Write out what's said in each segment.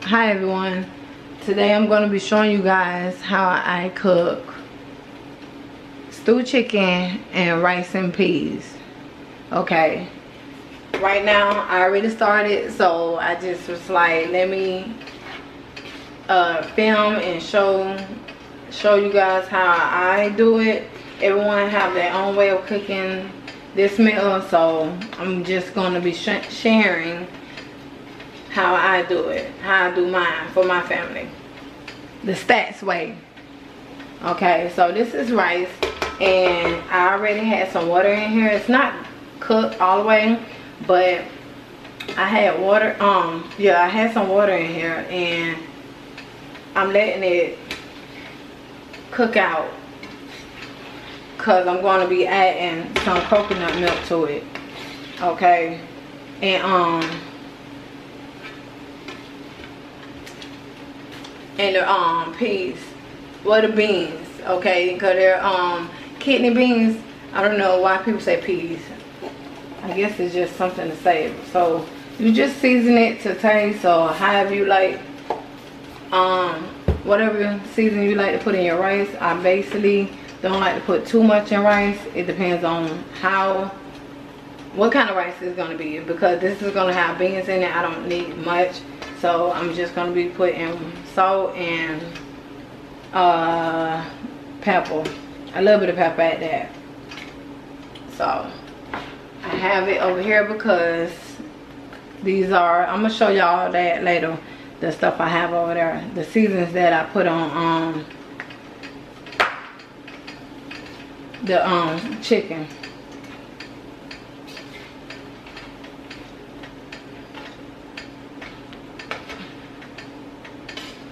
Hi everyone. Today I'm going to be showing you guys how I cook stewed chicken and rice and peas. Okay. Right now I already started, so I just was like, let me film and show you guys how I do it. Everyone have their own way of cooking this meal, so I'm just going to be sharing how I do it, how I do mine for my family, the stats way. Okay, so this is rice, and I already had some water in here. It's not cooked all the way, but I had water. I had some water in here, and I'm letting it cook out because I'm going to be adding some coconut milk to it. Okay, and the peas, well, the beans, okay, because they're kidney beans. I don't know why people say peas. I guess it's just something to say. So you just season it to taste, or however you like, whatever season you like to put in your rice. I basically don't like to put too much in rice. It depends on what kind of rice it's going to be, because this is going to have beans in it. I don't need much, so I'm just going to be putting salt and pepper, a little bit of pepper at that. So I have it over here because these are, I'm gonna show y'all that later, the stuff I have over there, the seasons that I put on the chicken.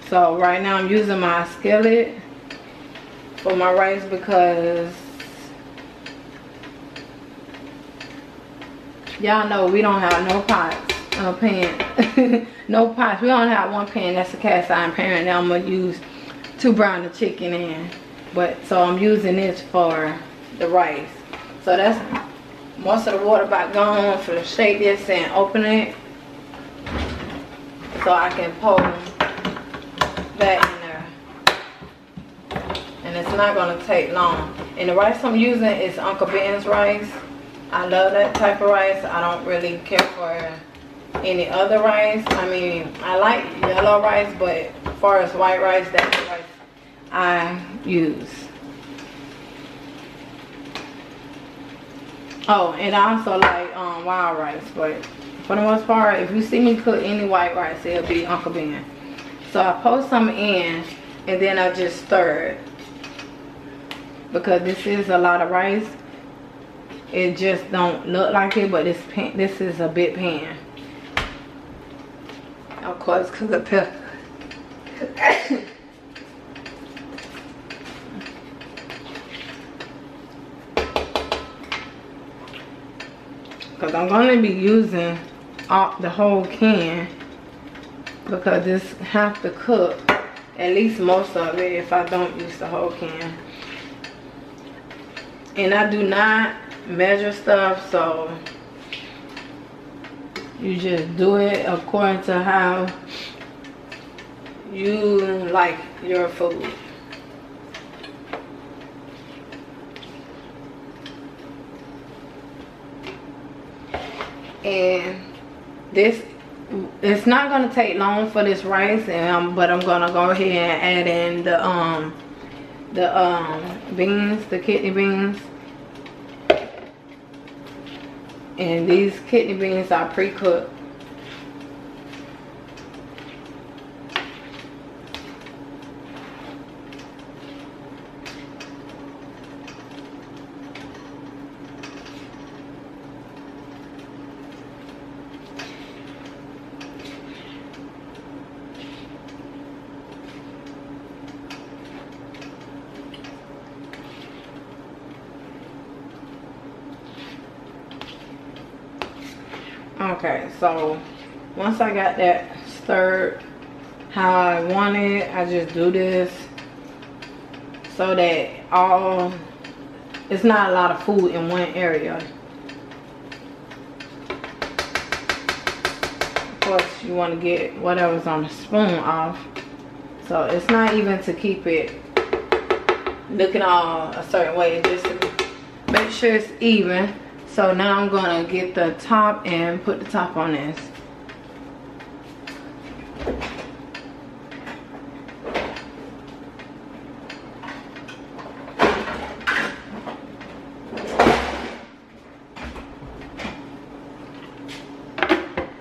So right now I'm using my skillet for my rice because y'all know we don't have no pots, pan. No pots. We only have one pan. That's a cast iron pan that I'm gonna use to brown the chicken in. But so I'm using this for the rice. So that's most of the water about gone. For to shake this and open it so I can pour that in there, and it's not going to take long. And the rice I'm using is Uncle Ben's rice. I love that type of rice. I don't really care for any other rice. I mean, I like yellow rice, but as far as white rice, that's the rice I use. Oh, and I also like wild rice, but for the most part, if you see me cook any white rice, it'll be Uncle Ben. So I pour some in, and then I just stir it, because this is a lot of rice. It just don't look like it, but this is a big pan. Of course, because of pepper. Because I'm going to be using the whole can, because this have to cook at least most of it if I don't use the whole can. And I do not measure stuff, so you just do it according to how you like your food. And this, it's not going to take long for this rice, and but I'm going to go ahead and add in the beans, the kidney beans. And these kidney beans are pre-cooked. Okay, so once I got that stirred how I want it, I just do this so that it's not a lot of food in one area. course you want to get whatever's on the spoon off. So it's not even to keep it looking all a certain way, just to make sure it's even. So now I'm gonna get the top and put the top on this.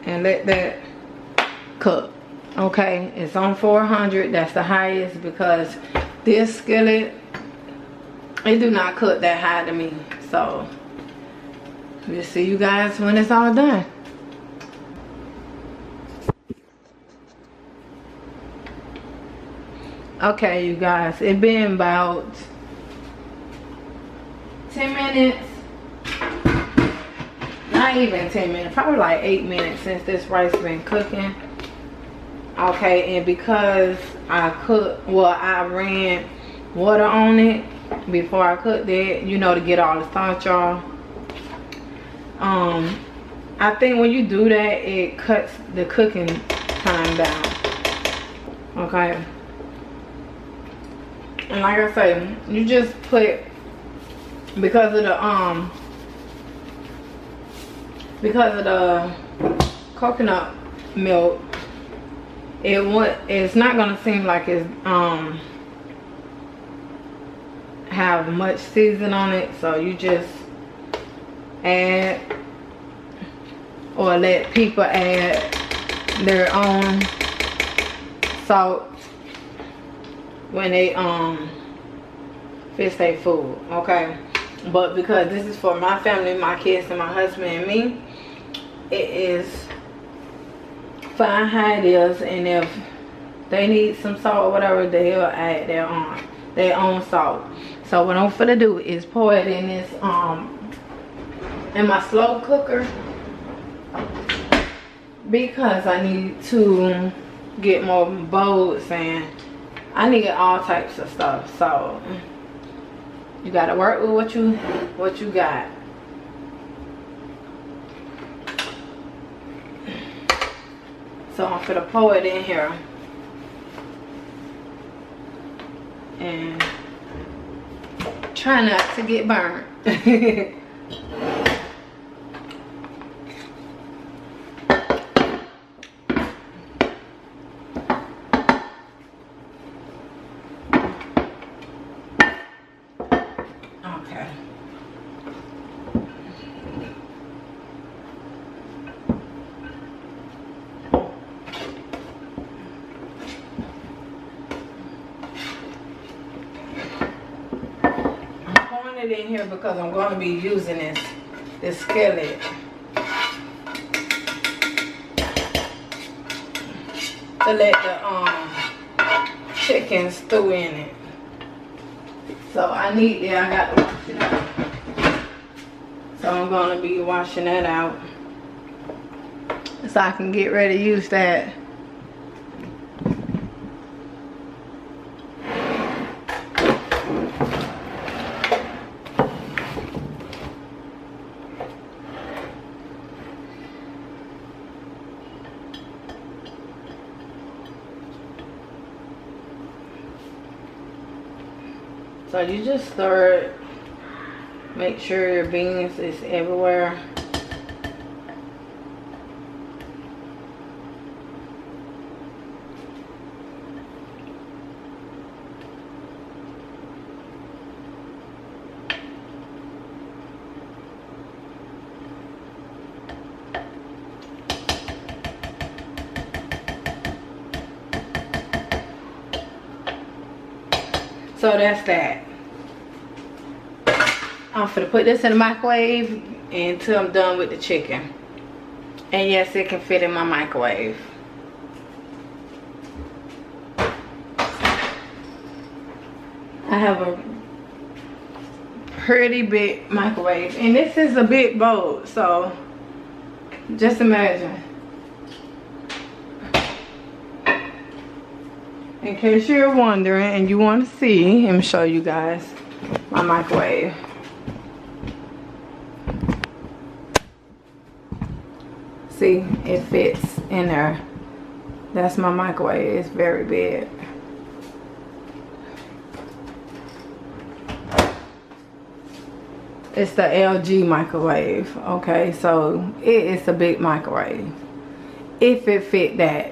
And let that cook. Okay, it's on 400. That's the highest because this skillet, it do not cook that high to me. So we'll see you guys when it's all done. Okay, you guys, it's been about 10 minutes. Not even 10 minutes, probably like 8 minutes since this rice been cooking. Okay, and because I ran water on it before I cooked it, you know, to get all the starch off. I think when you do that, it cuts the cooking time down. Okay, and like I say, you just put, because of the coconut milk, it's not gonna seem like it's have much season on it. So you just add, or let people add their own salt when they fix their food. Okay, but because this is for my family, my kids and my husband and me, it is fine how it is. And if they need some salt or whatever, they'll add their own salt. So what I'm gonna do is pour it in this in my slow cooker, because I need to get more bowls and I need all types of stuff. So you gotta work with what you got. So I'm gonna pour it in here and try not to get burnt. Okay. It in here because I'm going to be using this skillet to let the chicken stew in it. So I got to wash it out. So I'm going to be washing that out so I can get ready to use that. So you just stir it, make sure your beans is everywhere. So that's that. I'm gonna put this in the microwave until I'm done with the chicken. And yes, it can fit in my microwave. I have a pretty big microwave, and this is a big bowl, so just imagine. In case you're wondering and you want to see, let me show you guys my See, it fits in there. That's my microwave. It's very big. It's the LG microwave. Okay, so it is a big microwave. If it fit that.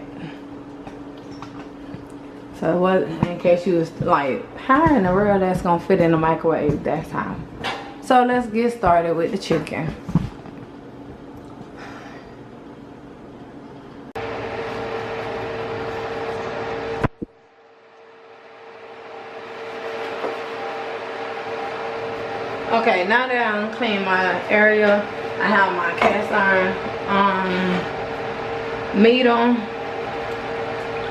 So what, in case you was like, how in the world that's gonna fit in the microwave that time? So let's get started with the chicken. Okay, now that I'm clean my area, I have my cast iron meat on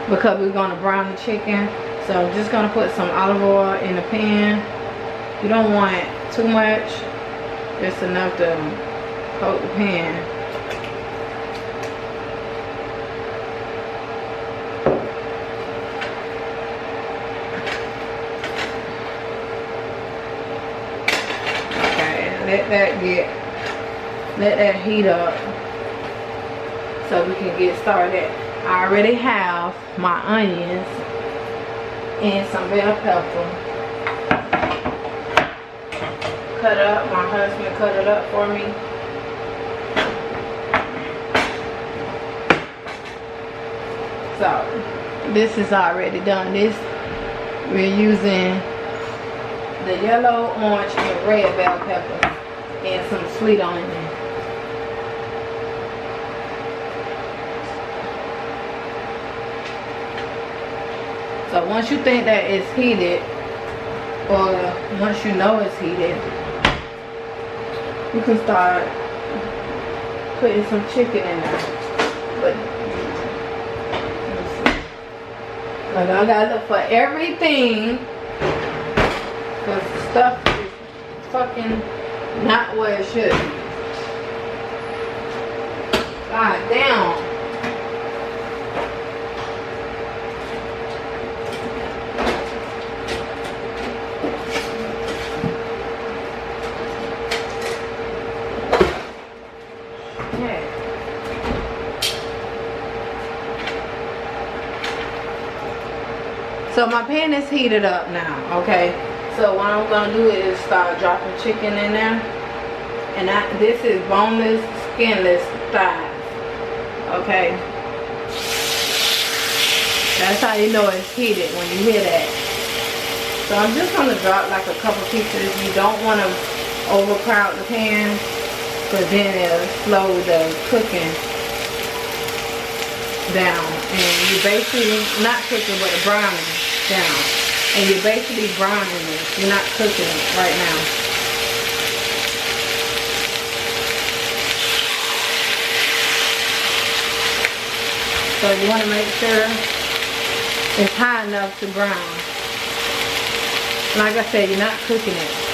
because we're gonna brown the chicken. So I'm just gonna put some olive oil in the pan. You don't want too much, just enough to coat the pan. Let that heat up so we can get started. I already have my onions and some bell pepper cut up. My husband cut it up for me. So this is already done. This we're using the yellow, orange, and red bell pepper and some sweet onion. So once you think that it's heated, or once you know it's heated, you can start putting some chicken in there. But like I gotta look for everything, because the stuff is fucking not where it should be. God damn. So my pan is heated up now, okay? So what I'm gonna do is start dropping chicken in there. And this is boneless, skinless thighs, okay? That's how you know it's heated, when you hear that. So I'm just gonna drop like a couple pieces. You don't wanna overcrowd the pan, because then it'll slow the cooking down. And you basically, not cooking, but browning down. And you're basically browning this. You're not cooking it right now. So you want to make sure it's high enough to brown. Like I said, you're not cooking it.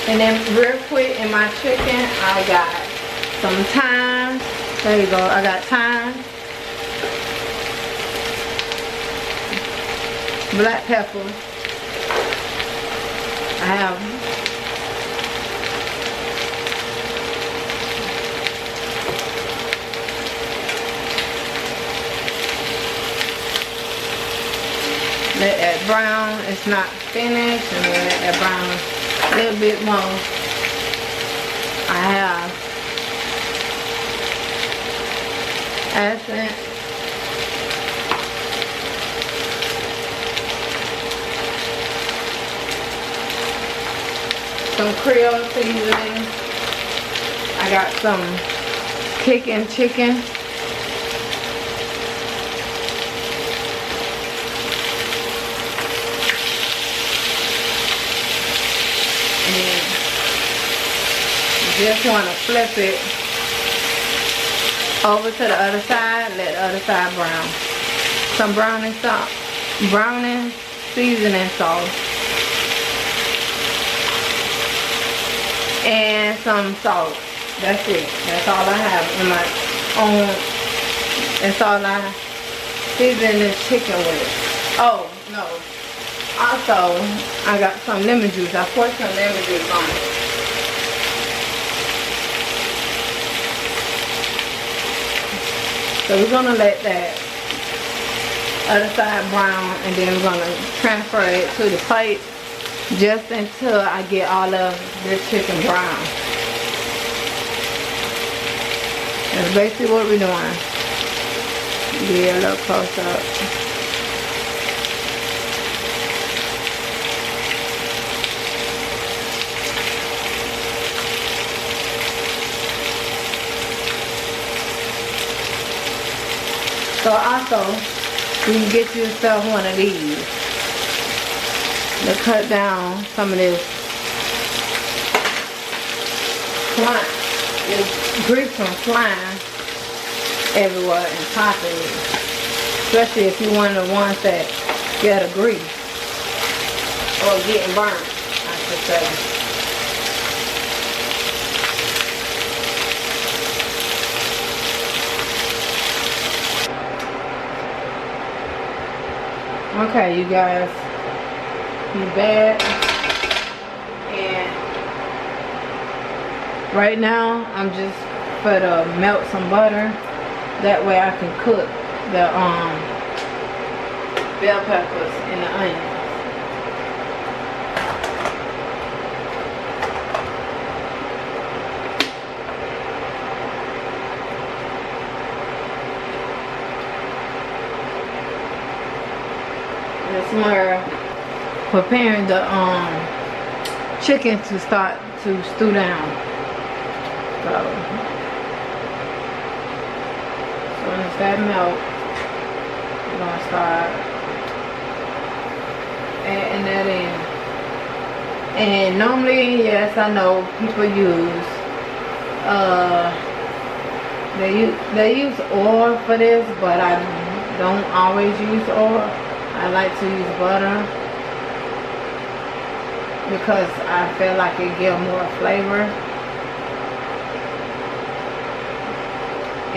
And then real quick in my chicken, I got some thyme. There you go, I got thyme. Black pepper. I have let that brown. It's not finished, and then let that brown a little bit more. I have accent, some Creole seasoning. I got some kicking chicken. Just want to flip it over to the other side. Let the other side brown. Some browning seasoning sauce. And some salt. That's it. That's all I have in my own. That's all I season this chicken with. Oh, no. Also, I got some lemon juice. I poured some lemon juice on it. So we're going to let that other side brown, and then we're going to transfer it to the plate just until I get all of this chicken brown. That's basically what we're doing. Get a little close up. So also, you can get yourself one of these to cut down some of this slime, this grease from flying everywhere and popping it. Especially if you're one of the ones that get a grease or getting burnt, I should say. Okay, you guys, be back, and right now I'm just gonna melt some butter. That way I can cook the bell peppers and the onions. It's more preparing the chicken to start to stew down. So once that melt, we're gonna start adding that in. And normally, yes, I know people use they use oil for this, but I don't always use oil. I like to use butter because I feel like it gives more flavor.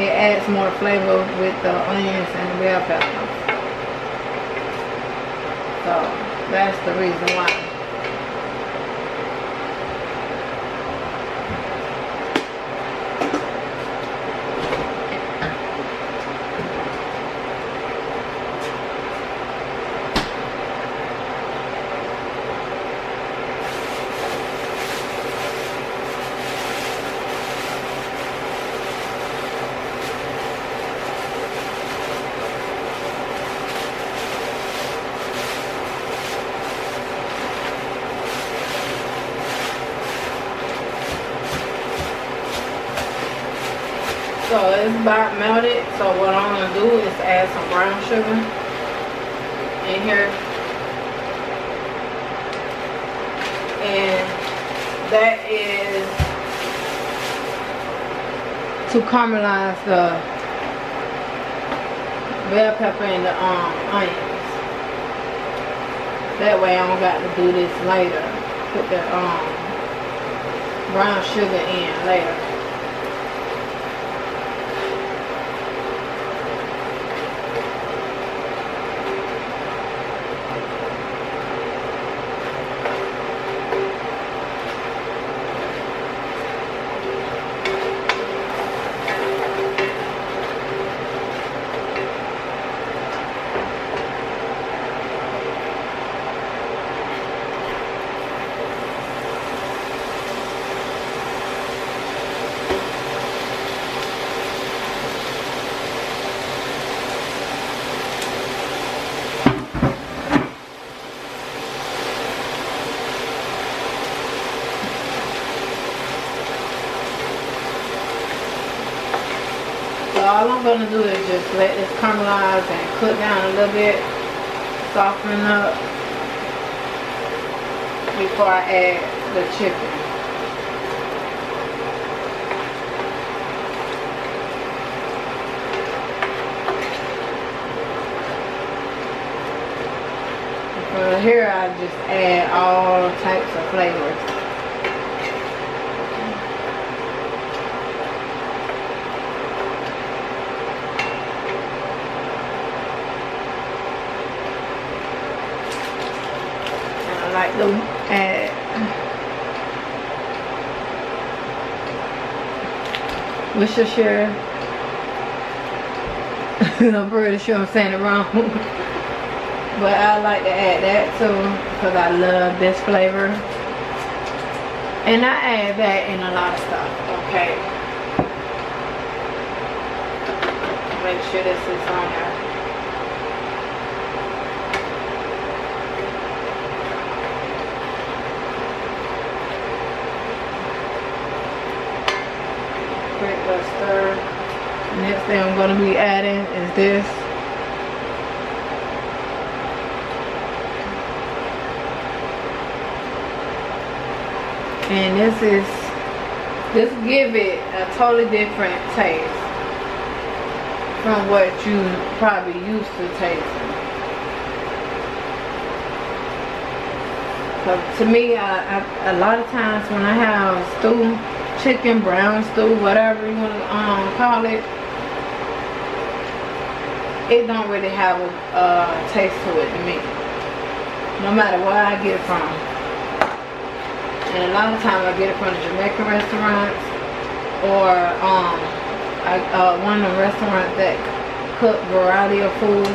It adds more flavor with the onions and the bell peppers. So that's the reason why. So it's about melted. So what I'm going to do is add some brown sugar in here. And that is to caramelize the bell pepper and the onions. That way I don't got to do this later. Put the brown sugar in later. All I'm going to do is just let this caramelize and cook down a little bit, soften up before I add the chicken. For here I just add all types of flavors. And I like to add Wondershare. I'm pretty sure I'm saying it wrong. But I like to add that too because I love this flavor. And I add that in a lot of stuff, okay? Make sure this is on there. Quick little stir. Next thing I'm going to be adding is this. And this give it a totally different taste from what you probably used to tasting. So to me, a lot of times when I have stew, chicken, brown stew, whatever you want to call it, it don't really have a taste to it to me, no matter where I get it from. And a lot of times I get it from the Jamaican restaurants or one of the restaurants that cook variety of food.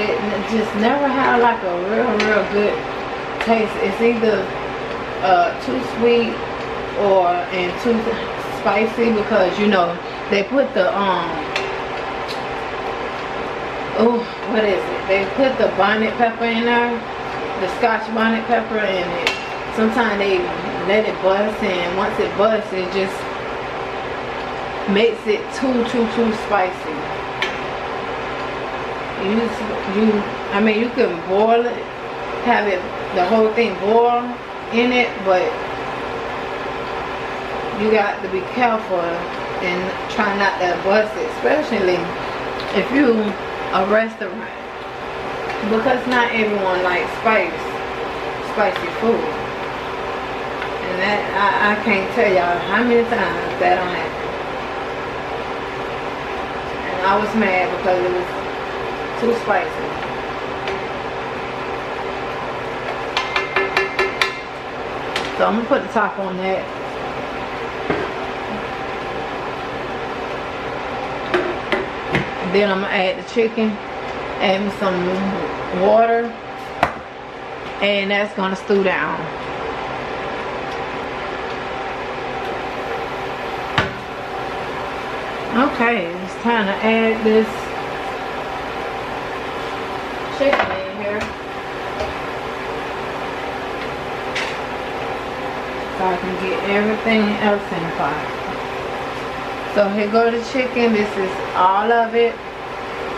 It just never had like a real good taste. It's either too sweet and too spicy because you know they put the what is it? They put the bonnet pepper in there. The Scotch bonnet pepper, and sometimes they let it bust, and once it busts, it just makes it too spicy. I mean, you can boil it, have it the whole thing boil in it, but you got to be careful and try not to bust it, especially if you a restaurant. Because not everyone likes spicy food. And that, I can't tell y'all how many times that don't happen. And I was mad because it was too spicy. So I'm going to put the top on that. And then I'm going to add the chicken. Add me some water, and that's gonna stew down. Okay, it's time to add this chicken in here. So I can get everything else in the pot. So here go the chicken. This is all of it.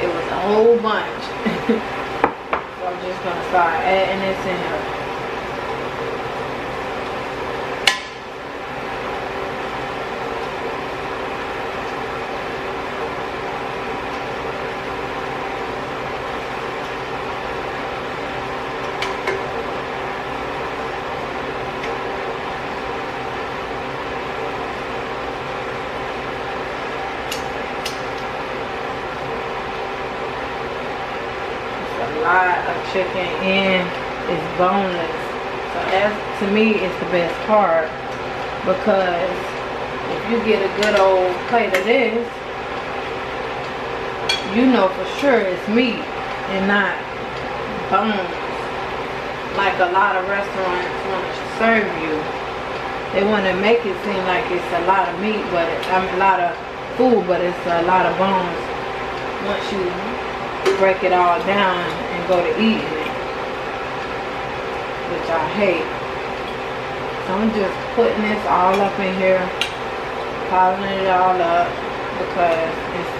It was a whole bunch. So I'm just going to start adding this in here. Lot of chicken and it's boneless, so that to me is the best part, because if you get a good old plate of this, you know for sure it's meat and not bones like a lot of restaurants want to serve you. They want to make it seem like it's a lot of meat, but a lot of food, but it's a lot of bones once you break it all down and go to eating it, which I hate. So I'm just putting this all up in here, piling it all up, because it's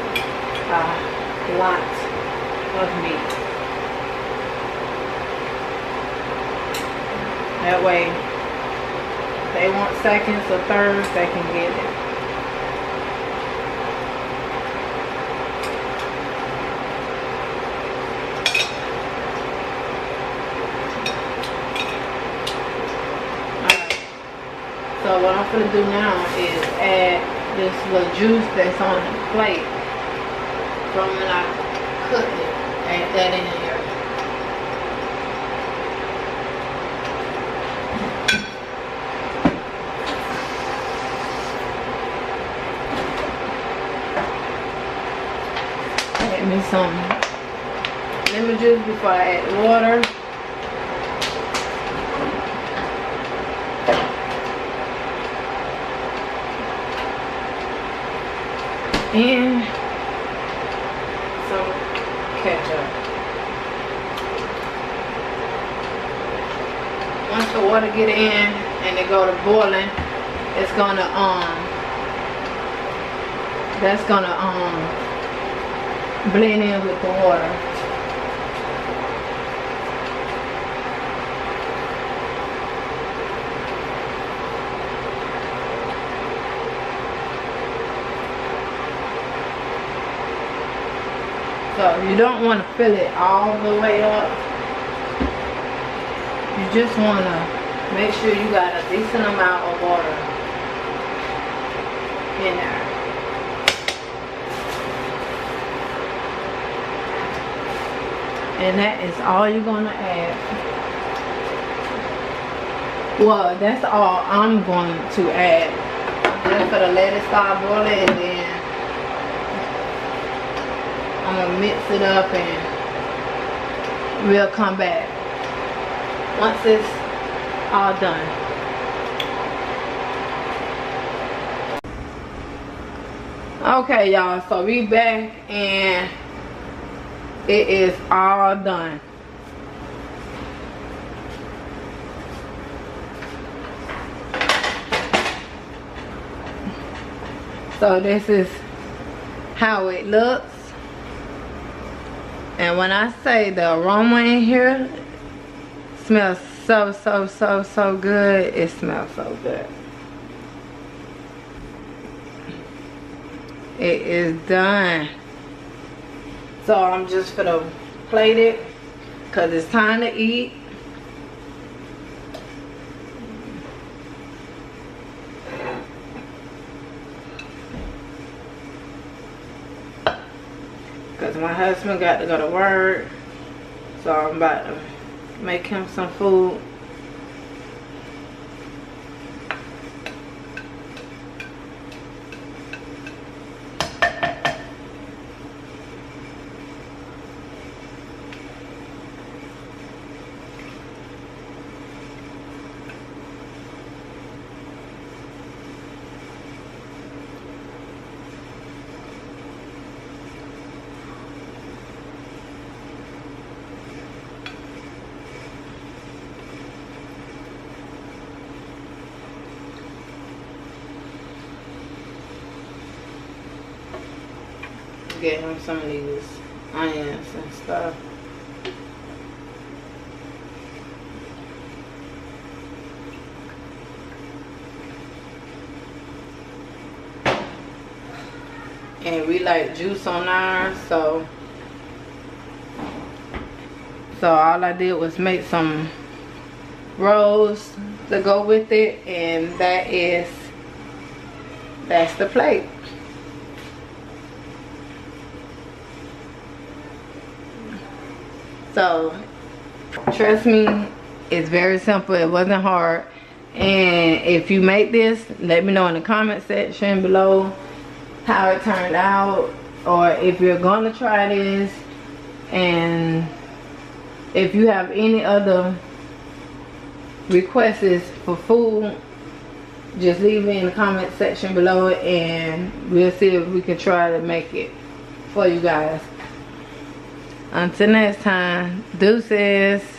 a lot of meat. That way, if they want seconds or thirds, they can get it. what I'm gonna do now is add this little juice that's on the plate from when I cooked it. Add that in here. Add me some lemon juice before I add the water. And some ketchup. Once the water get in and it go to boiling, it's gonna that's gonna blend in with the water. So you don't want to fill it all the way up. You just want to make sure you got a decent amount of water in there. And that is all you're going to add. Well, that's all I'm going to add. I'm just going to let it start boiling, and then I'm going to mix it up and we'll come back once it's all done. Okay, y'all, so we back and it is all done. So this is how it looks. And when I say the aroma in here smells so good, it smells so good. It is done. So I'm just gonna plate it because it's time to eat. Because my husband got to go to work, so I'm about to make him some food. Get him some of these onions and stuff. And we like juice on ours, so all I did was make some rolls to go with it, and that's the plate. So trust me, it's very simple. It wasn't hard. And if you make this, let me know in the comment section below how it turned out, or if you're gonna try this, and if you have any other requests for food, just leave it in the comment section below, and we'll see if we can try to make it for you guys. Until next time, deuces.